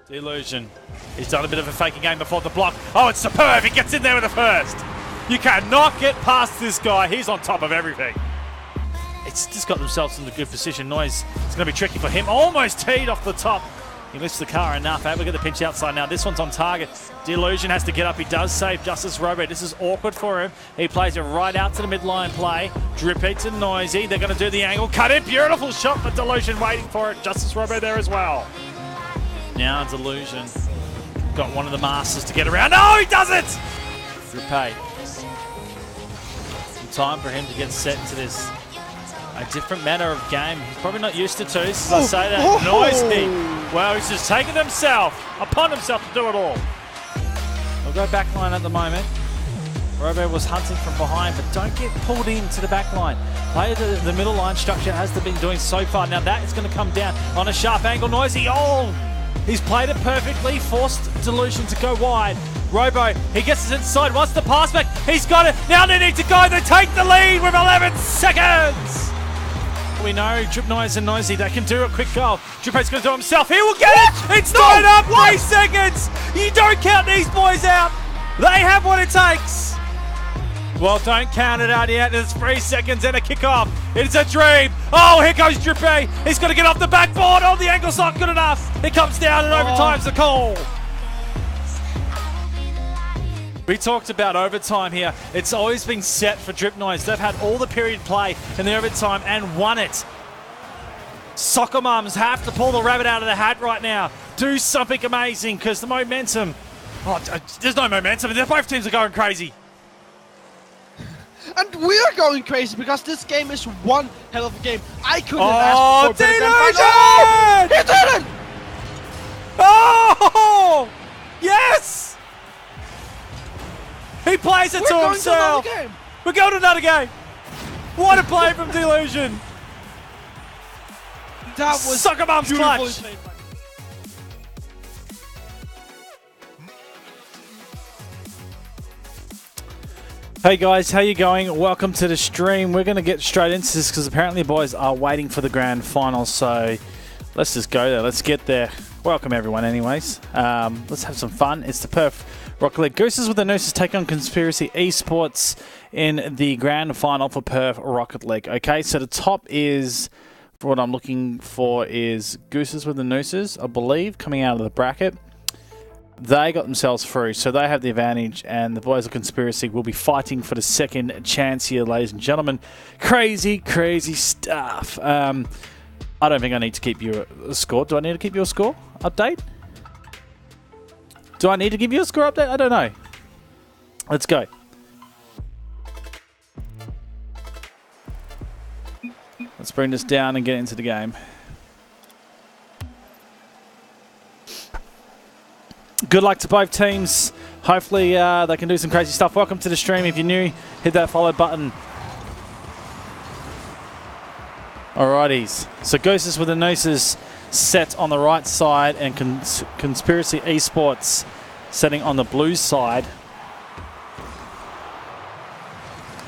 Delusion. He's done a bit of a faking game before the block. Oh, it's superb. He gets in there with the first. You cannot get past this guy. He's on top of everything. It's just got themselves in a good position. Noise. It's going to be tricky for him. Almost teed off the top. He lifts the car enough. Able to get the pinch outside now. This one's on target. Delusion has to get up. He does save Justice Robo. This is awkward for him. He plays it right out to the midline play. Drippy to Noisy. They're going to do the angle. Cut in. Beautiful shot for Delusion waiting for it. Justice Robo there as well. Now Delusion. Got one of the masters to get around. No, he does it! Drippy. Some time for him to get set into this. A different manner of game. He's probably not used to two, so I say that. Noisy. Well, he's just taken upon himself to do it all. We'll go back line at the moment. Robo was hunting from behind, but don't get pulled into the back line. Play the middle line structure as they've been doing so far. Now that is going to come down on a sharp angle. Noisy. Oh! He's played it perfectly. Forced Delusion to go wide. Robo, he gets it inside. Wants the pass back. He's got it. Now they need to go. They take the lead with 11 seconds. We know Drip Noise and Noisy, they can do a quick goal. Drippy's going to do it himself. He will get it. It's tied up. 3 seconds. You don't count these boys out. They have what it takes. Well, don't count it out yet. There's 3 seconds and a kickoff. It's a dream. Oh, here goes Drippy. He's going to get off the backboard. Oh, the angle's not good enough. He comes down and overtime's the call. We talked about overtime here. It's always been set for Drip Noise. They've had all the period play in the overtime and won it. Soccer mums have to pull the rabbit out of the hat right now. Do something amazing because the momentum... Oh, there's no momentum. Both teams are going crazy. And we're going crazy because this game is one hell of a game. I couldn't ask for better. Oh, he did it! Oh! Yes! He plays it to himself. We're going to another game. What a play from Delusion. That was Soccer Mom's clutch. Hey guys, how you going? Welcome to the stream. We're going to get straight into this because apparently the boys are waiting for the grand final. So let's just go there. Let's get there. Welcome everyone anyways. Let's have some fun. It's the Perth Rocket League. Gooses with the Nooses take on Conspiracy Esports in the grand final for Perth Rocket League. Okay, so the top is, for what I'm looking for, is Gooses with the Nooses, I believe, coming out of the bracket. They got themselves through, so they have the advantage, and the boys of Conspiracy will be fighting for the second chance here, ladies and gentlemen. Crazy, crazy stuff. I don't think I need to keep you a score. Do I need to keep you a score update? Do I need to give you a score update? I don't know. Let's go. Let's bring this down and get into the game. Good luck to both teams. Hopefully they can do some crazy stuff. Welcome to the stream. If you're new, hit that follow button. Alrighties. So Gooses with the Nooses set on the right side and Conspiracy Esports setting on the blue side.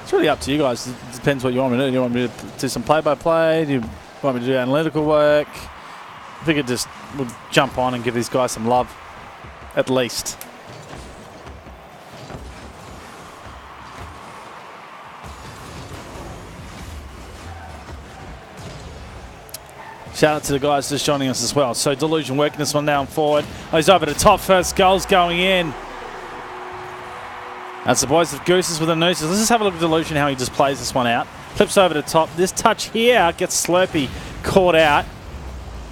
It's really up to you guys. It depends what you want me to do. Do you want me to do some play-by-play? Do you want me to do analytical work? I think it just would jump on and give these guys some love, at least. Shout out to the guys just joining us as well. So Delusion working this one down forward. Oh, he's over the top. First goal's going in. That's the boys of Gooses with the Nooses. Let's just have a look at Delusion, how he just plays this one out. Flips over the top. This touch here gets Slurpee caught out.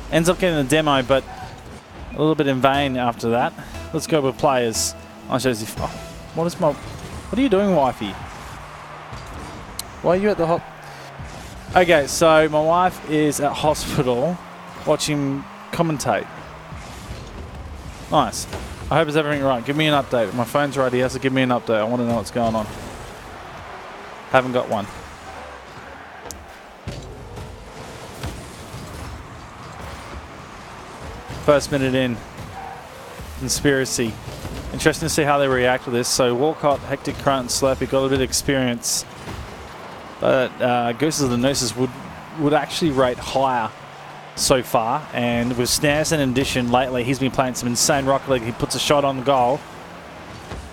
Ends up getting the demo, but a little bit in vain after that. Let's go with players. I'll show you. Oh, what are you doing, wifey? Why are you at the hop? Okay, so my wife is at hospital watching commentate. Nice. I hope it's everything right. Give me an update. My phone's right here, so give me an update. I want to know what's going on. Haven't got one. First minute in. Conspiracy. Interesting to see how they react to this. So Walcott, Hectic Grunt, and Slurpee got a bit of experience. But Gooses of the Nooses would actually rate higher so far. And with Snares in addition lately, he's been playing some insane Rocket League. He puts a shot on the goal.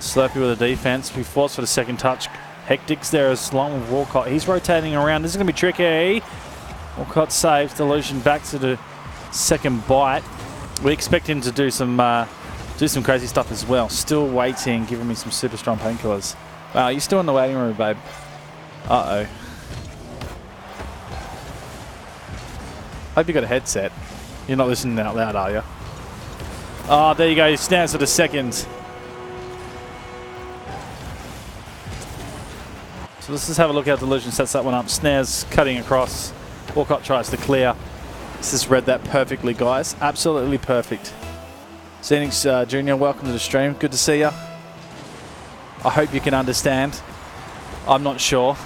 Slurpee with the defense. We force for the second touch. Hectic's there as long with Walcott. He's rotating around. This is going to be tricky. Walcott saves. Delusion back to the second bite. We expect him to do some crazy stuff as well. Still waiting, giving me some super strong painkillers. Wow, you're still in the waiting room, babe. Uh-oh. Hope you got a headset. You're not listening out loud, are you? Oh, there you go. He stands for the second. So let's just have a look how Delusion sets that one up. Snares cutting across. Walcott tries to clear. This has read that perfectly, guys. Absolutely perfect. Xenix Jr., welcome to the stream. Good to see you. I hope you can understand. I'm not sure.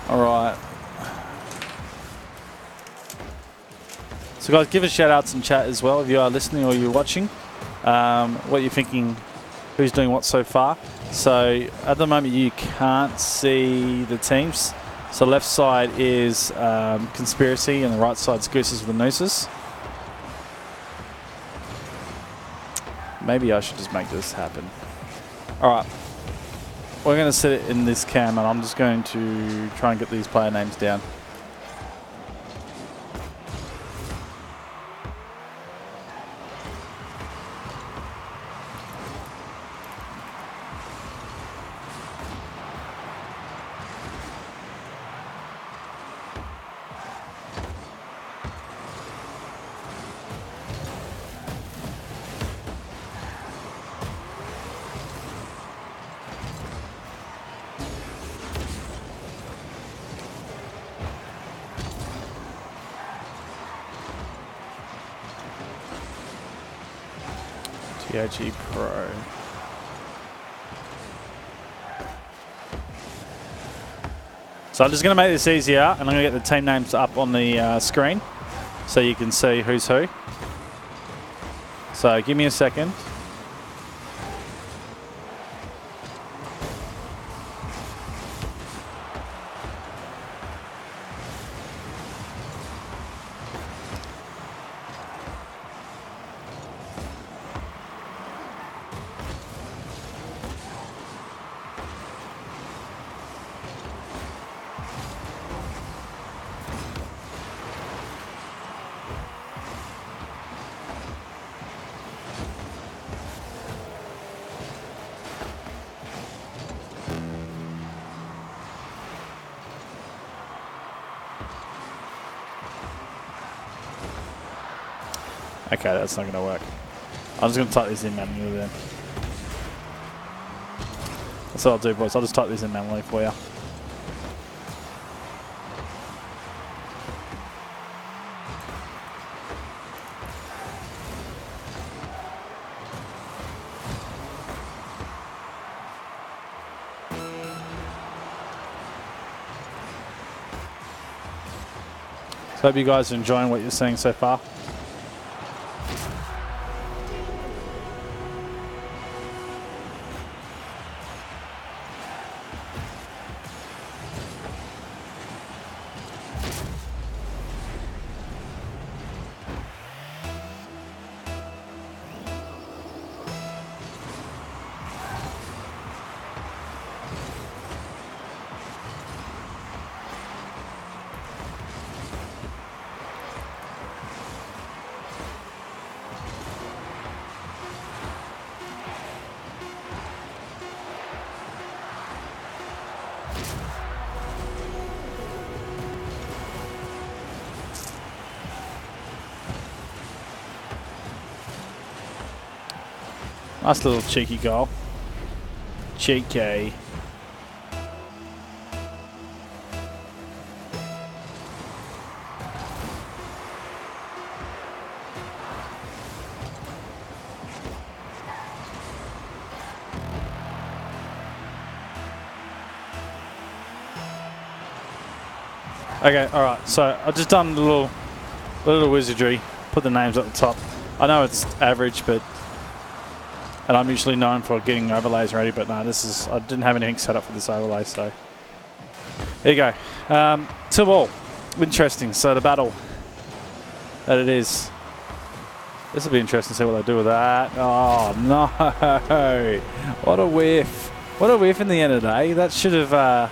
All right. So guys, give us shout outs in chat as well if you are listening or you're watching. What you're thinking, who's doing what so far. So at the moment you can't see the teams. So left side is Conspiracy and the right side's Gooses with the Nooses. Maybe I should just make this happen. Alright. We're going to set it in this cam and I'm just going to try and get these player names down. TIG Pro. So I'm just going to make this easier and I'm going to get the team names up on the screen so you can see who's who. So give me a second. Okay, that's not going to work. I'm just going to type this in manually then. That's what I'll do, boys. I'll just type this in manually for you. So hope you guys are enjoying what you're seeing so far. Nice little cheeky goal. Cheeky. Okay, alright, so I've just done a little wizardry, put the names at the top. I know it's average, but... And I'm usually known for getting overlays ready, but no, this is... I didn't have anything set up for this overlay, so... There you go. 2 all. Interesting. So the battle that it is. This will be interesting to see what they do with that. Oh, no. What a whiff. What a whiff in the end of the day. That should have...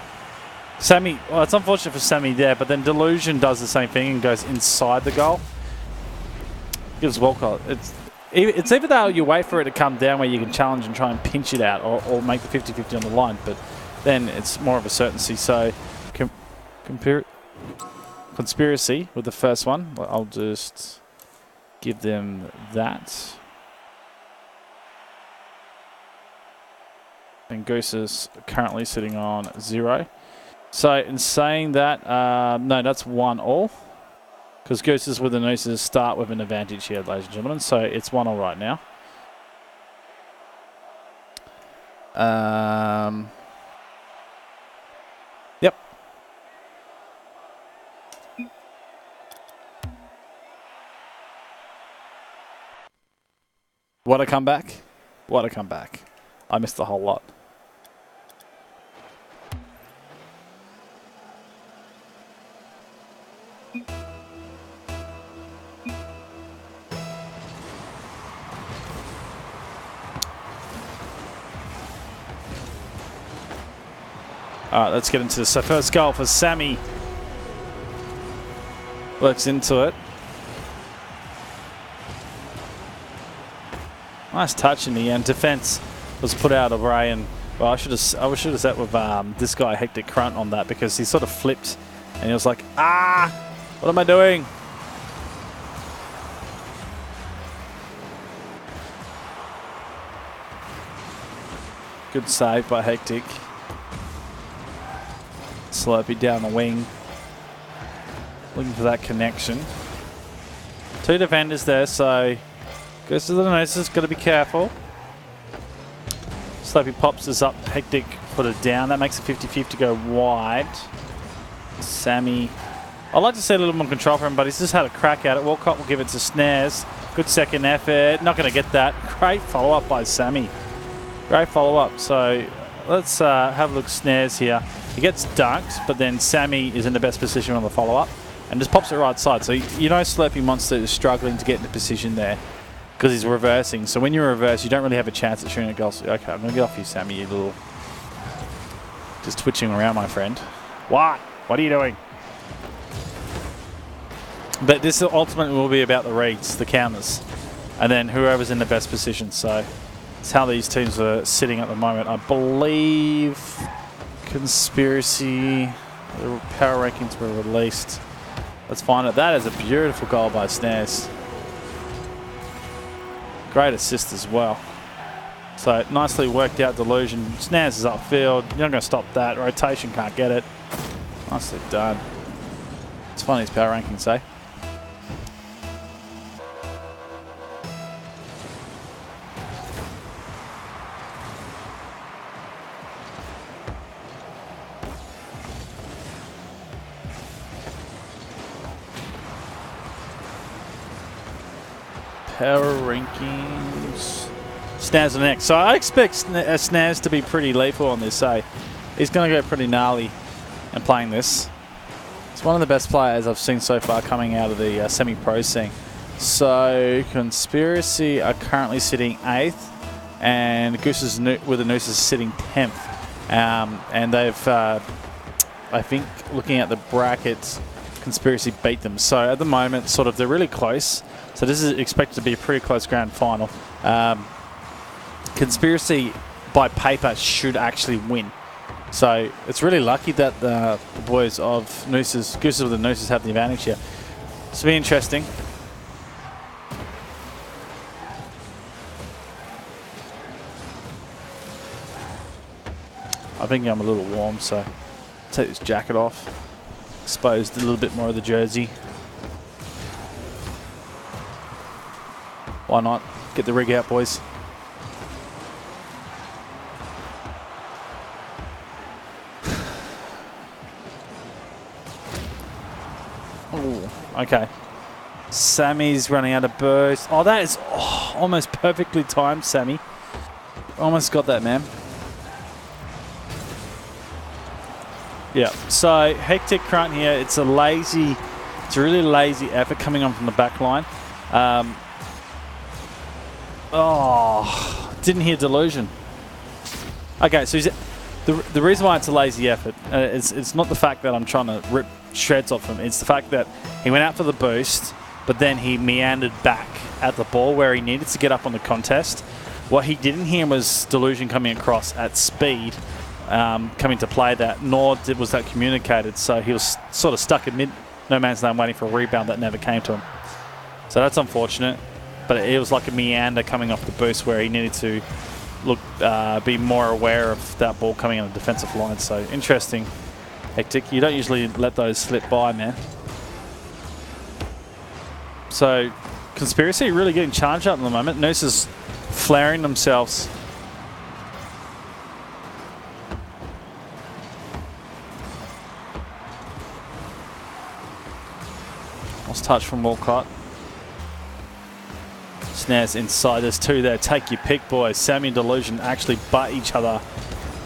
Sammy... Well, it's unfortunate for Sammy there, but then Delusion does the same thing and goes inside the goal. Gives Walcott... It's either that or you wait for it to come down where you can challenge and try and pinch it out or make the 50-50 on the line, but then it's more of a certainty. So, Conspiracy with the first one. I'll just give them that. And Goose is currently sitting on 0. So in saying that, no, that's 1 all. Because Gooses with the Nooses start with an advantage here, ladies and gentlemen. So it's 1 all right now. Yep. What a comeback. What a comeback. I missed a whole lot. All right, let's get into this. So first goal for Sammy. Works into it. Nice touch in the end. Defense was put out of Ray, and well, I should have sat with this guy Hectic Crunt on that because he sort of flipped and he was like, ah, what am I doing? Good save by Hectic. Slurpee down the wing. Looking for that connection. 2 defenders there, so goes to the Nooses, got to be careful. Slurpee pops this up, Hectic put it down. That makes it 50-50 go wide. Sammy, I'd like to see a little more control from him, but he's just had a crack at it. Walcott will give it to Snares. Good second effort. Not going to get that. Great follow-up by Sammy. Great follow-up. So let's have a look at Snares here. He gets dunked, but then Sammy is in the best position on the follow-up and just pops it right side. So you know Slurpee Monster is struggling to get into position there because he's reversing. So when you reverse, you don't really have a chance at shooting a goal. So, okay, I'm going to get off you, Sammy, you little... Just twitching around, my friend. What? What are you doing? But this ultimately will be about the reads, the counters, and then whoever's in the best position. So it's how these teams are sitting at the moment. I believe... Conspiracy, the power rankings were released. Let's find it. That is a beautiful goal by Snares. Great assist as well. So nicely worked out Delusion. Snares is upfield. You're not going to stop that. Rotation can't get it. Nicely done. It's funny his power rankings say. Power rankings. Snares on next. So I expect Snares to be pretty lethal on this. So he's going to go pretty gnarly and playing this. It's one of the best players I've seen so far coming out of the semi-pro scene. So Conspiracy are currently sitting 8th, and Gooses with the Nooses sitting 10th. And they've, I think, looking at the brackets, Conspiracy beat them. So at the moment, sort of, they're really close. So this is expected to be a pretty close grand final. Conspiracy, by paper, should actually win. So it's really lucky that the boys of Nooses, Gooses with the Nooses, have the advantage here. This will be interesting. I think I'm a little warm, so take this jacket off. Exposed a little bit more of the jersey. Why not? Get the rig out, boys. Ooh, okay. Sammy's running out of burst. Oh, that is almost perfectly timed, Sammy. Almost got that, man. Yeah, so Hectic Grunt here. It's a really lazy effort coming on from the back line. Didn't hear Delusion. Okay, so the reason why it's a lazy effort, it's not the fact that I'm trying to rip shreds off him. It's the fact that he went out for the boost, but then he meandered back at the ball where he needed to get up on the contest. What he didn't hear was Delusion coming across at speed, coming to play that, nor was that communicated. So he was sort of stuck in no man's land waiting for a rebound that never came to him. So that's unfortunate, but it was like a meander coming off the boost where he needed to be more aware of that ball coming on the defensive line. So interesting, Hectic. You don't usually let those slip by, man. So Conspiracy really getting charged up at the moment. Noose is flaring themselves. Lost touch from Walcott. Snares inside. There's two there. Take your pick, boys. Sammy and Delusion actually butt each other.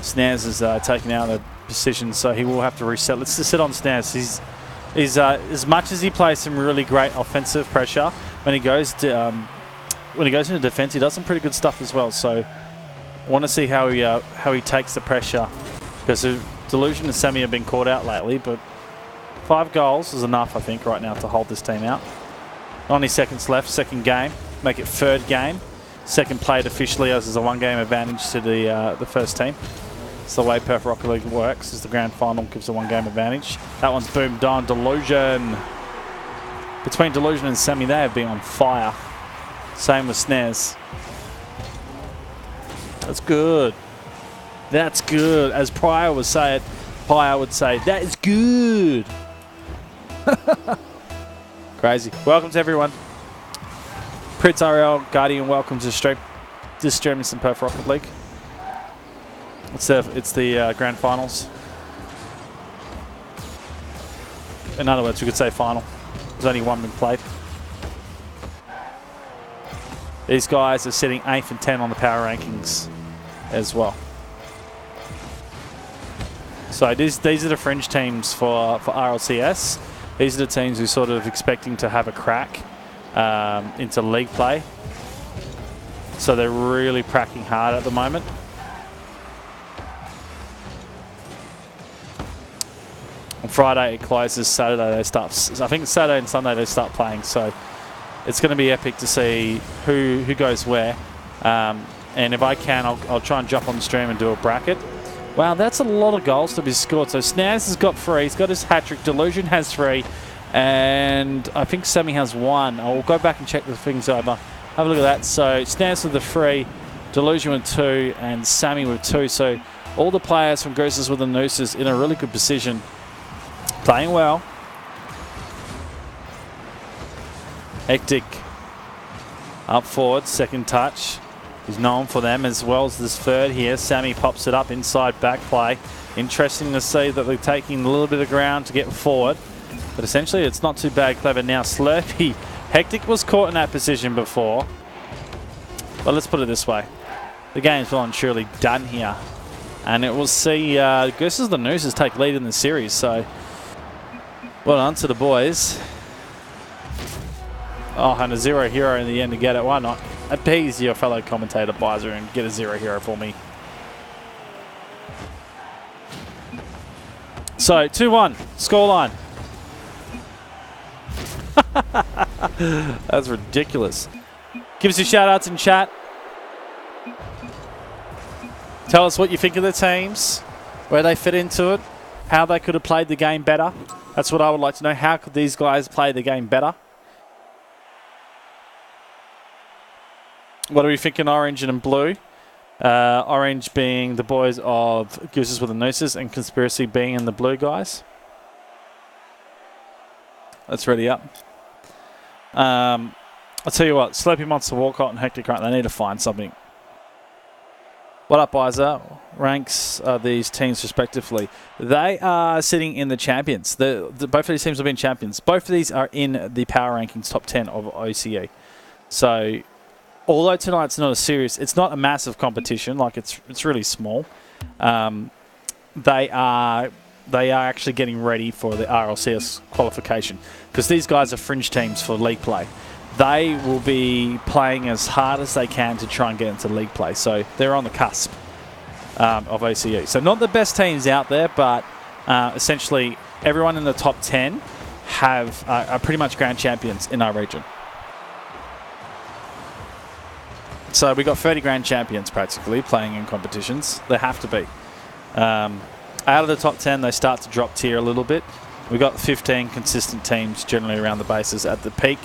Snares is taking out the position, so he will have to reset. Let's just sit on Snares. He's as much as he plays some really great offensive pressure, when he goes into defense, he does some pretty good stuff as well. So I want to see how he takes the pressure, because Delusion and Sammy have been caught out lately, but 5 goals is enough, I think, right now to hold this team out. 90 seconds left, second game. Make it third game. Second played officially as a 1-game advantage to the first team. It's the way Perth Rocket League works, is the grand final gives a 1-game advantage. That one's boomed on. Delusion. Between Delusion and Sammy, they have been on fire. Same with Snares. That's good. That's good. As Pryor would say, that is good. Crazy. Welcome to everyone. Pritz RL, Guardian, welcome to the stream. Just streaming some Perth Rocket League. It's the grand finals. In other words, we could say final. There's only one been played. These guys are sitting 8th and 10 on the power rankings as well. So these are the fringe teams for RLCS. These are the teams who sort of expecting to have a crack into league play. So they're really cracking hard at the moment. On Friday it closes, Saturday they start. I think Saturday and Sunday they start playing. So it's going to be epic to see who goes where. And if I can, I'll try and jump on the stream and do a bracket. Wow, that's a lot of goals to be scored. So Snares has got 3. He's got his hat-trick. Delusion has 3. And I think Sammy has 1. I'll go back and check the things over. Have a look at that. So Snares with the 3, Delusion with 2, and Sammy with 2. So all the players from Gooses with the Nooses in a really good position. Playing well. Hectic up forward, second touch. He's known for them as well as this third here. Sammy pops it up inside back play. Interesting to see that they're taking a little bit of ground to get forward. But essentially it's not too bad. Clever now. Slurpee. Hectic was caught in that position before. But let's put it this way. The game's well and truly done here. And it will see Gooses the Nooses take lead in the series. So well done to the boys. Oh, and a 0 hero in the end to get it. Why not? Appease your fellow commentator, Bizer, and get a 0 hero for me. So, 2-1. Scoreline. That's ridiculous. Give us your shout-outs in chat. Tell us what you think of the teams, where they fit into it, how they could have played the game better. That's what I would like to know. How could these guys play the game better? What are we thinking, orange and blue? Orange being the boys of Gooses with the Nooses and Conspiracy being in the blue guys. Let's ready up. I'll tell you what, Slurpee Monster, Walcott and Hectic Grunt, they need to find something. What up, Bizer? ranks these teams respectively? They are sitting in the champions. Both of these teams have been champions. Both of these are in the power rankings top 10 of OCE. So, although tonight's not it's not a massive competition. Like it's really small. They are actually getting ready for the RLCS qualification because these guys are fringe teams for league play. They will be playing as hard as they can to try and get into league play. So they're on the cusp of OCE. So not the best teams out there, but essentially everyone in the top 10 are pretty much grand champions in our region. So we got 30 grand champions practically playing in competitions. They have to be. Out of the top 10, they start to drop tier a little bit. We got 15 consistent teams generally around the bases. At the peak,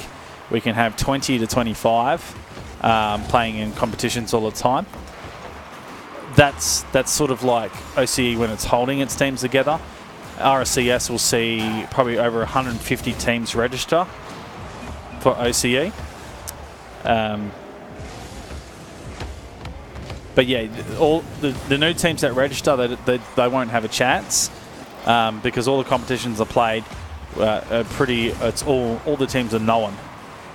we can have 20 to 25 playing in competitions all the time. That's sort of like OCE when it's holding its teams together. RLCS will see probably over 150 teams register for OCE. But yeah, all the new teams that register, they won't have a chance because all the competitions are played. It's all the teams are known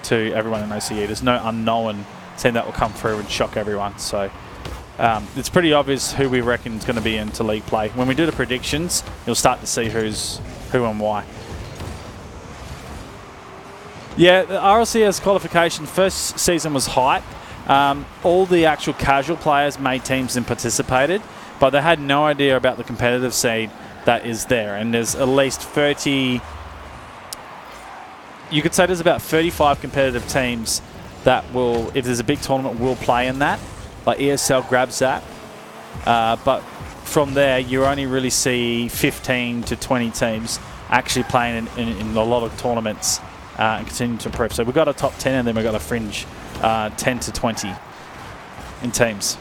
to everyone in OCE. There's no unknown team that will come through and shock everyone. So it's pretty obvious who we reckon is going to be into league play. When we do the predictions, you'll start to see who's who and why. Yeah, the RLCS qualification first season was hype. All the actual casual players made teams and participated, but they had no idea about the competitive seed that is there. And there's at least 30... You could say there's about 35 competitive teams that will, if there's a big tournament, will play in that. Like ESL grabs that. But from there, you only really see 15 to 20 teams actually playing in a lot of tournaments and continue to improve. So we've got a top 10 and then we've got a fringe 10 to 20 in teams.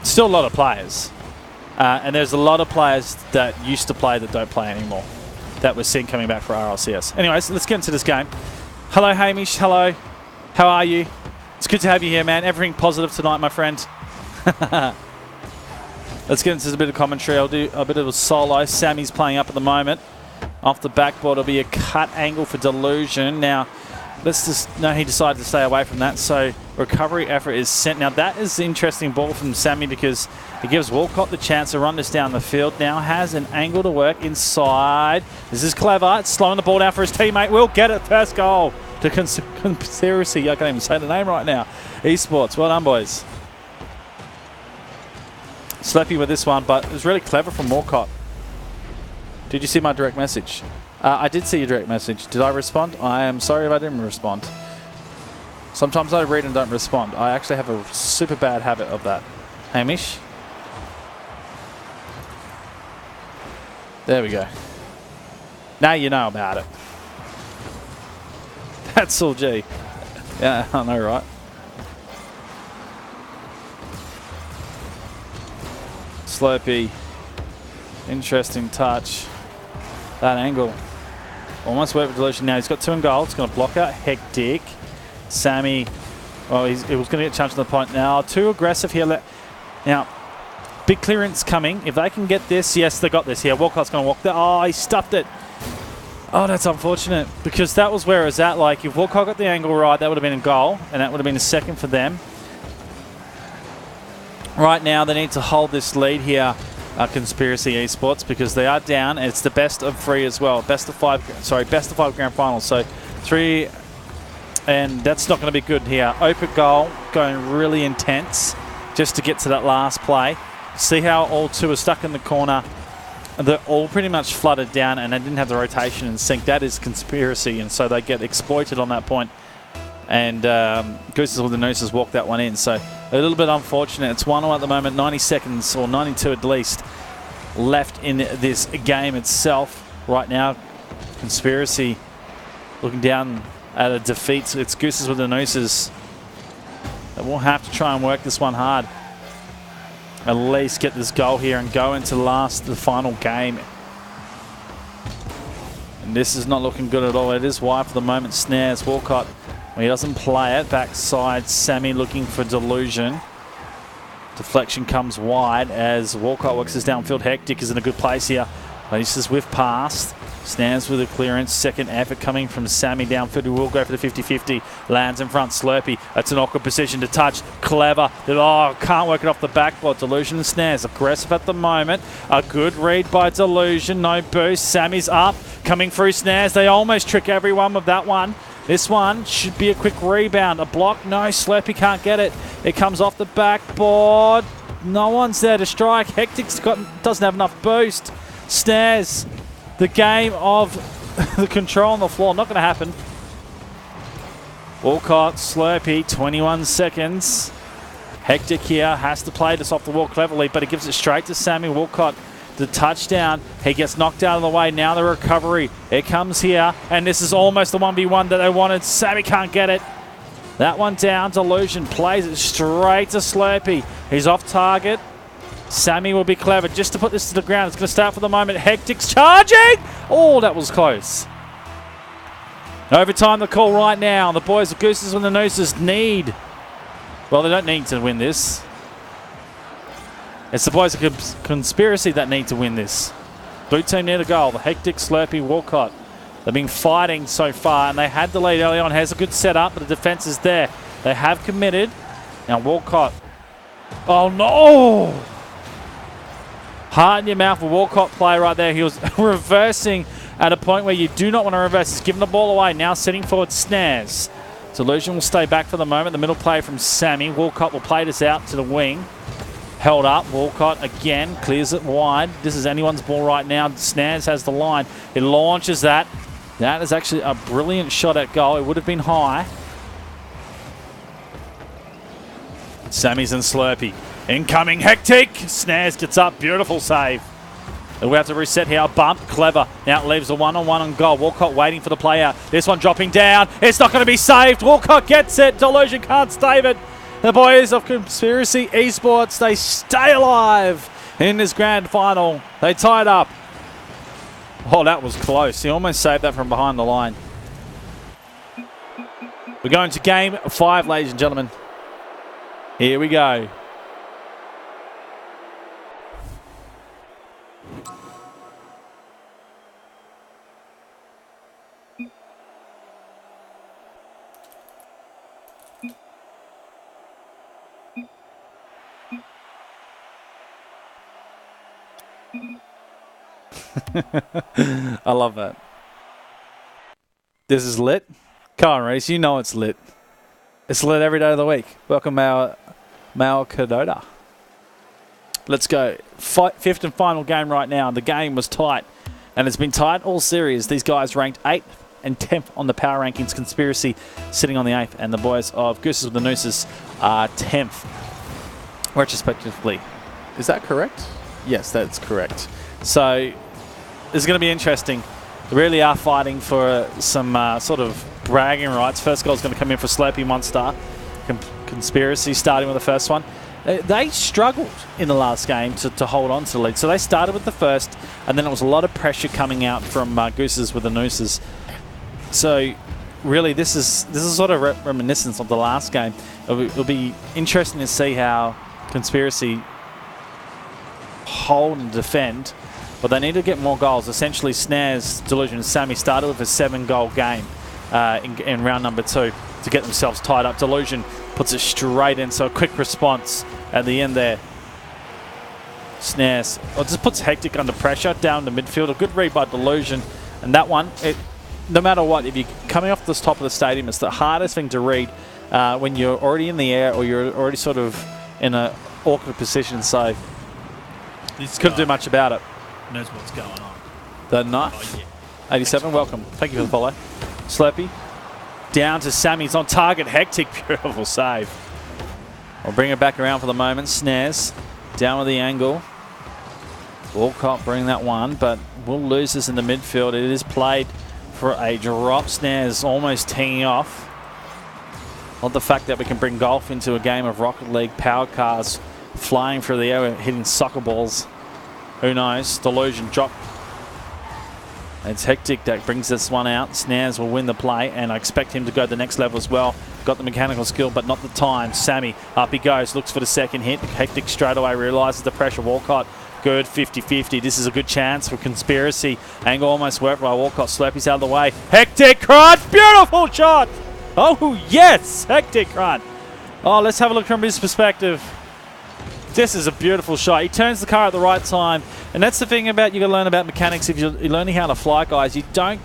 Still a lot of players. And there's a lot of players that used to play that don't play anymore that we're seeing coming back for RLCS. Anyways, let's get into this game. Hello, Hamish. Hello. How are you? It's good to have you here, man. Everything positive tonight, my friend. Let's get into a bit of commentary. I'll do a bit of a solo. Sammy's playing up at the moment. Off the backboard, it'll be a cut angle for Delusion. Now, he decided to stay away from that, so recovery effort is sent. Now, that is an interesting ball from Sammy because it gives Walcott the chance to run this down the field. Now has an angle to work inside. This is clever. It's slowing the ball down for his teammate. Will get it. First goal to Conspiracy. I can't even say the name right now. Esports. Well done, boys. Slappy with this one, but it was really clever from Walcott. Did you see my direct message? I did see your direct message. Did I respond? I am sorry if I didn't respond. Sometimes I read and don't respond. I actually have a super bad habit of that. Hamish? There we go. Now you know about it. That's all G. Yeah, I know, right? Slurpee. Interesting touch. That angle. Almost worked with Delusion. Now he's got 2 in goal. It's going to block out Hectic. Sammy. Well, he was going to get challenged to the point. Now, too aggressive here. Now, big clearance coming. If they can get this, yes, they got this here. Walcott's going to walk there. Oh, he stuffed it. Oh, that's unfortunate because that was where it was at. Like, if Walcott got the angle right, that would have been a goal, and that would have been a second for them. Right now, they need to hold this lead here. Conspiracy Esports because they are down. And it's the best of 3 as well. Best of 5 grand finals. So 3, and that's not going to be good here. Open goal going really intense just to get to that last play. See how all 2 are stuck in the corner. They're all pretty much flooded down and they didn't have the rotation and sync. That is Conspiracy, and so they get exploited on that point. And Gooses with the Nooses walked that one in. So a little bit unfortunate. It's 1-0 at the moment. 90 seconds or 92 at least left in this game itself. Right now, Conspiracy looking down at a defeat. It's Gooses with the Nooses. They will have to try and work this one hard. At least get this goal here and go into the final game. And this is not looking good at all. It is wide for the moment. Snares. Walcott He doesn't play it. Backside, Sammy looking for Delusion. Deflection comes wide as Walcott works his downfield. Hectic is in a good place here. Places with pass. Stands with a clearance. Second effort coming from Sammy downfield. He will go for the 50-50. Lands in front. Slurpee. That's an awkward position to touch. Clever. Oh, can't work it off the backboard. Delusion and Snares. Aggressive at the moment. A good read by Delusion. No boost. Sammy's up. Coming through Snares. They almost trick everyone with that one. This one should be a quick rebound. A block. No. Slurpee can't get it. It comes off the backboard. No one's there to strike. Hectic's doesn't have enough boost. Snares. The game of the control on the floor. Not going to happen. Walcott, Slurpee, 21 seconds. Hectic here has to play this off the wall cleverly, but it gives it straight to Sammy. Walcott, the touchdown. He gets knocked out of the way. Now the recovery. It comes here, and this is almost the 1v1 that they wanted. Sammy can't get it. That one down. Delusion plays it straight to Slurpee. He's off target. Sammy will be clever just to put this to the ground. It's going to start for the moment. Hectic's charging. Oh, that was close. Overtime the call right now. The boys, the Gooses and the Nooses need. Well, they don't need to win this. It's the boys of Conspiracy that need to win this. Blue team near the goal. The Hectic, Slurpee, Walcott. They've been fighting so far, and they had the lead early on. Has a good setup, but the defense is there. They have committed. Now Walcott. Oh, no! Heart in your mouth, a Walcott play right there. He was reversing at a point where you do not want to reverse. He's given the ball away. Now setting forward Snares. Delusion will stay back for the moment. The middle play from Sammy. Walcott will play this out to the wing. Held up. Walcott again clears it wide. This is anyone's ball right now. Snares has the line. He launches that. That is actually a brilliant shot at goal. It would have been high. Sammy's and Slurpee. Incoming Hectic. Snares gets up. Beautiful save. We have to reset here. Bump. Clever. Now it leaves a one-on-one on goal. Walcott waiting for the play out. This one dropping down. It's not going to be saved. Walcott gets it. Delusion can't save it. The boys of Conspiracy Esports, they stay alive in this grand final. They tied up. Oh, that was close. He almost saved that from behind the line. We're going to game 5, ladies and gentlemen. Here we go. I love that. This is lit. Come on, Reese. You know it's lit. It's lit every day of the week. Welcome, Mao Kadota. Let's go. Fifth and final game right now. The game was tight, and it's been tight all series. These guys ranked 8th and 10th on the power rankings. Conspiracy sitting on the 8th, and the boys of Gooses with the Nooses are 10th, retrospectively. Is that correct? Yes, that's correct. So this is going to be interesting. They really are fighting for some sort of bragging rights. First goal is going to come in for Slurpee Monster. Conspiracy starting with the first one. They struggled in the last game to hold on to the lead. So they started with the first, and then it was a lot of pressure coming out from Gooses with the Nooses. So really, this is sort of reminiscent of the last game. It'll be interesting to see how Conspiracy hold and defend, but they need to get more goals. Essentially, Snares, Delusion, and Sammy started with a 7-goal game in round number 2 to get themselves tied up. Delusion puts it straight in, so a quick response at the end there. Snares just puts Hectic under pressure down the midfield. A good read by Delusion, and that one, no matter what, if you're coming off the top of the stadium, it's the hardest thing to read when you're already in the air or you're already sort of in an awkward position. So This couldn't do much about it. Knows what's going on. The knife. Oh, yeah. 87, welcome. Thank you for the follow. Slurpee. Down to Sammy's on target. Hectic, beautiful save. I'll bring it back around for the moment. Snares down with the angle. Walcott bring that one, but we'll lose this in the midfield. It is played for a drop. Snares almost teeing off. Not the fact that we can bring golf into a game of Rocket League power cars flying through the air, hitting soccer balls. Who knows? Delusion drop. It's Hectic that brings this one out. Snares will win the play, and I expect him to go to the next level as well. Got the mechanical skill, but not the time. Sammy, up he goes, looks for the second hit. Hectic straight away realises the pressure. Walcott, good, 50-50. This is a good chance for Conspiracy. Angle almost worked by Walcott. Slurpee's out of the way. Hectic Crunch, beautiful shot! Oh, yes, Hectic Crunch. Oh, let's have a look from his perspective. This is a beautiful shot. He turns the car at the right time, and that's the thing about you got to learn about mechanics. If you're learning how to fly, guys, you don't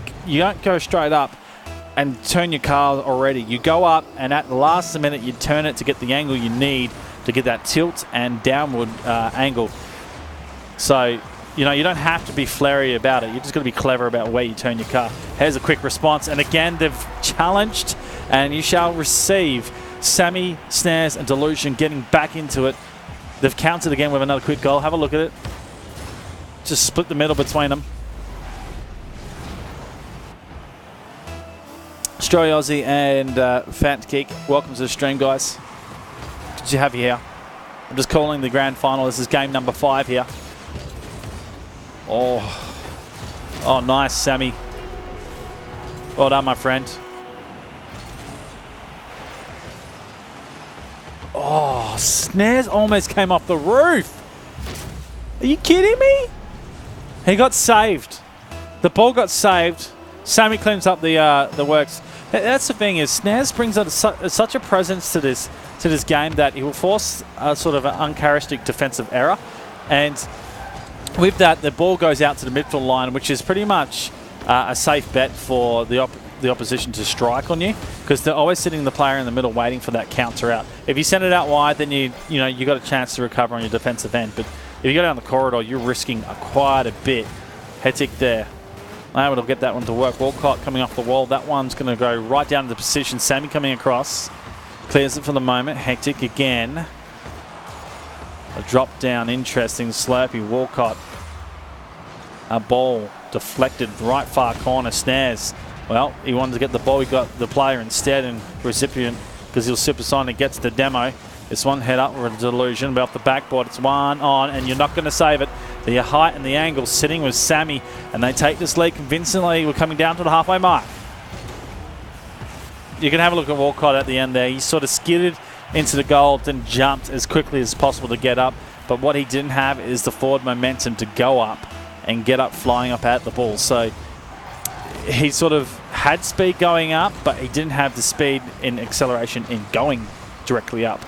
go straight up and turn your car already. You go up, and at the last minute, you turn it to get the angle you need to get that tilt and downward angle. So, you know, you don't have to be flary about it. You just got to be clever about where you turn your car. Here's a quick response, and again, they've challenged, and you shall receive. Sammy, Snares, and Delusion getting back into it. They've countered again with another quick goal. Have a look at it. Just split the middle between them. Australia Aussie and Fat Kick. Welcome to the stream, guys. Good to have you here. I'm just calling the grand final. This is game number 5 here. Oh, nice, Sammy. Well done, my friend. Oh, Snares almost came off the roof. Are you kidding me? He got saved. The ball got saved. Sammy cleans up the works. That's the thing is Snares brings out such a presence to this game that he will force a sort of an uncharacteristic defensive error, and with that the ball goes out to the midfield line, which is pretty much a safe bet for the opposition to strike on you, because they're always sitting the player in the middle waiting for that counter out. If you send it out wide, then you got a chance to recover on your defensive end. But if you go down the corridor, you're risking quite a bit. Hectic there. Able to get that one to work. Walcott coming off the wall. That one's going to go right down to the position. Sammy coming across. Clears it for the moment. Hectic again. A drop down. Interesting. Slurpee. Walcott. A ball deflected right far corner. Snares. Well, he wanted to get the ball. He got the player instead, and recipient, because he'll supersonic, gets the demo. This one head up with a Delusion, but off the backboard. It's one on, and you're not going to save it. The height and the angle sitting with Sammy, and they take this lead convincingly. We're coming down to the halfway mark. You can have a look at Walcott at the end there. He sort of skidded into the goal, then jumped as quickly as possible to get up. But what he didn't have is the forward momentum to go up and get up flying up at the ball. So he sort of had speed going up, but he didn't have the speed in acceleration in going directly up.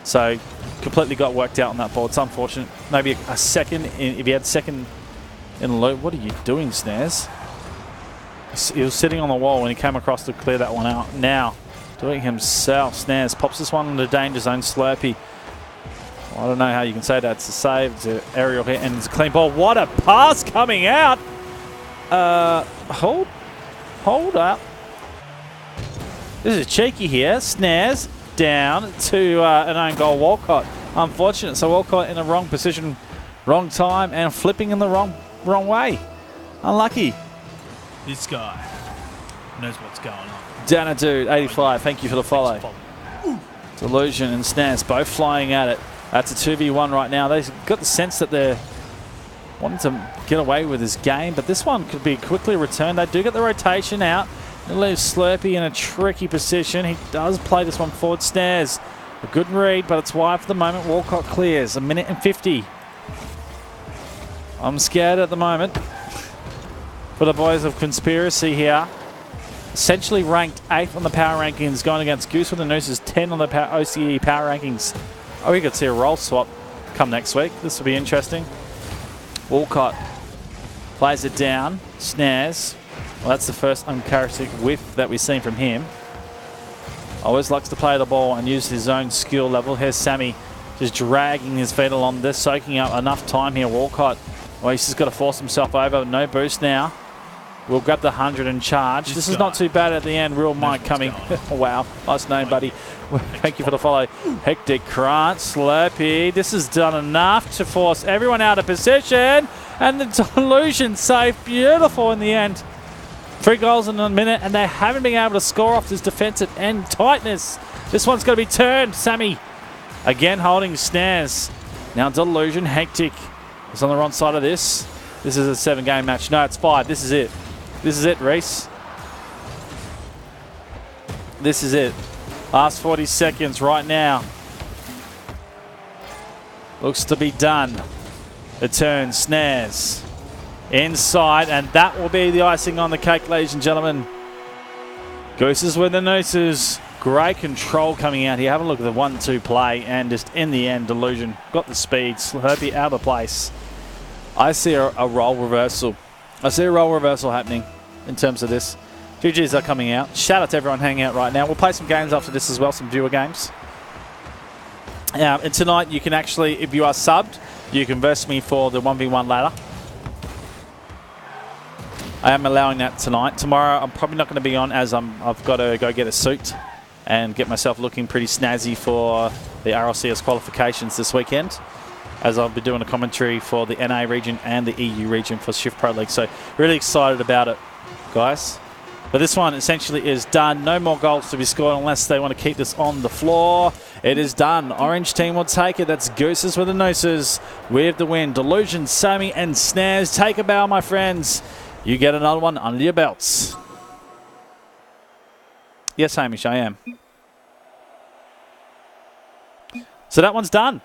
So completely got worked out on that ball. It's unfortunate. Maybe a second, if he had second in the loop. What are you doing, Snares? He was sitting on the wall when he came across to clear that one out. Now, doing himself. Snares pops this one into danger zone. Slurpee. Well, I don't know how you can say that. It's a save, it's an aerial hit, and it's a clean ball. What a pass coming out! Hold up. This is cheeky here. Snares down to an own goal. Walcott. Unfortunate. So Walcott in the wrong position, wrong time, and flipping in the wrong way. Unlucky. This guy knows what's going on. Danadude, 85. Thank you for the follow. Delusion and Snares both flying at it. That's a 2v1 right now. They've got the sense that they're wanting to get away with this game, but this one could be quickly returned. They do get the rotation out. They leave Slurpee in a tricky position. He does play this one forward. Snares, a good read, but it's wide for the moment. Walcott clears. 1:50. I'm scared at the moment for the boys of Conspiracy here. Essentially ranked 8th on the power rankings, going against Goose with the Nooses, 10 on the OCE power rankings. Oh, we could see a role swap come next week. This will be interesting. Walcott plays it down. Snares. Well, that's the first uncharacteristic whiff that we've seen from him. Always likes to play the ball and use his own skill level. Here's Sammy just dragging his feet along. They're soaking up enough time here. Walcott, well, he's just got to force himself over. No boost now. We'll grab the 100 and charge. This is not too bad at the end. Real Mike coming. Wow. Nice name, buddy. Thank you for the follow. Hectic Crunch. Slurpee. This has done enough to force everyone out of position. And the Delusion save. Beautiful in the end. 3 goals in a minute, and they haven't been able to score off this defensive end tightness. This one's going to be turned. Sammy again holding Snares. Now Delusion. Hectic is on the wrong side of this. This is a 7-game match. No, it's 5. This is it. This is it, Reese. This is it. Last 40 seconds right now. Looks to be done. The turn, Snares. Inside, and that will be the icing on the cake, ladies and gentlemen. Gooses with the nooses. Great control coming out here. Have a look at the 1-2 play, and just in the end, Delusion got the speed. Slurpee out of place. I see a role reversal. I see a role reversal happening in terms of this. GGs are coming out. Shout out to everyone hanging out right now. We'll play some games after this as well, some viewer games. And tonight, you can actually, if you are subbed, you can verse me for the 1v1 ladder. I am allowing that tonight. Tomorrow, I'm probably not going to be on as I've got to go get a suit and get myself looking pretty snazzy for the RLCS qualifications this weekend, as I'll be doing a commentary for the NA region and the EU region for Shift Pro League. So really excited about it, guys. But this one essentially is done. No more goals to be scored unless they want to keep this on the floor. It is done. Orange team will take it. That's Gooses with the Nooses with the win. Delusion, Sammy, and Snares. Take a bow, my friends. You get another one under your belts. Yes, Hamish, I am. So that one's done.